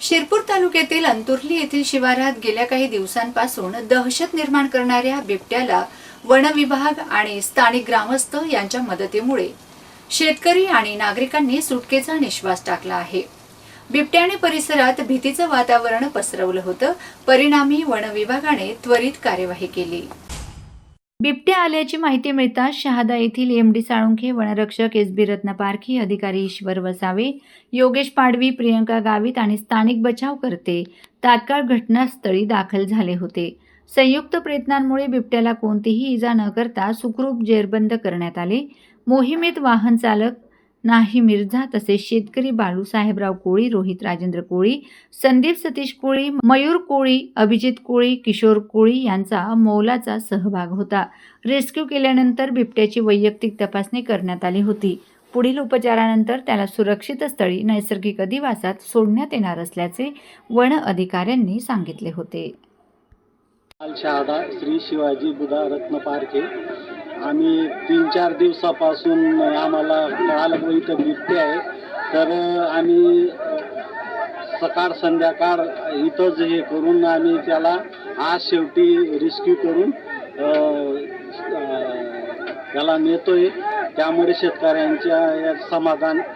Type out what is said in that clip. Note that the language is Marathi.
शिरपूर तालुक्यातील अंतुर्ली येथील शिवारात गेल्या काही दिवसांपासून दहशत निर्माण करणाऱ्या बिबट्याला वन विभाग आणि स्थानिक ग्रामस्थ यांच्या मदतीमुळे शेतकरी आणि नागरिकांनी सुटकेचा निश्वास टाकला आहे। बिबट्याने परिसरात भीतीचं वातावरण पसरवलं होतं। परिणामी वन विभागाने त्वरित कार्यवाही केली। बिबट्या आल्याची माहिती मिळताच शहादा येथील एमडी साळुंखे, वनरक्षक एसबी रत्न पारखी, अधिकारी ईश्वर वसावे, योगेश पाडवी, प्रियंका गावित आणि स्थानिक बचावकर्ते तात्काळ घटनास्थळी दाखल झाले होते। संयुक्त प्रयत्नांमुळे बिबट्याला कोणतीही इजा न करता सुखरूप जेरबंद करण्यात आले। मोहिमेत वाहन चालक नाही मिर्झा तसेच शेतकरी बाळू साहेबराव कोळी, रोहित राजेंद्र कोळी, संदीप सतीश कोळी, मयूर कोळी, अभिजित कोळी, किशोर कोळी यांचा मोलाचा सहभाग होता। रेस्क्यू केल्यानंतर बिबट्याची वैयक्तिक तपासणी करण्यात आली होती। पुढील उपचारानंतर त्याला सुरक्षित स्थळी नैसर्गिक अधिवासात सोडण्यात येणार असल्याचे वन अधिकाऱ्यांनी सांगितले होते। शहादा श्री शिवाजी बुधा रत्न पारखे आम्ही 3-4 दिवसापासून आम्हाला कळालं इथं बिबटे आहे, तर आम्ही सकाळ संध्याकाळ इथंच हे करून आम्ही त्याला आज शेवटी रेस्क्यू करून त्याला नेतोय। त्यामुळे शेतकऱ्यांच्या समाधान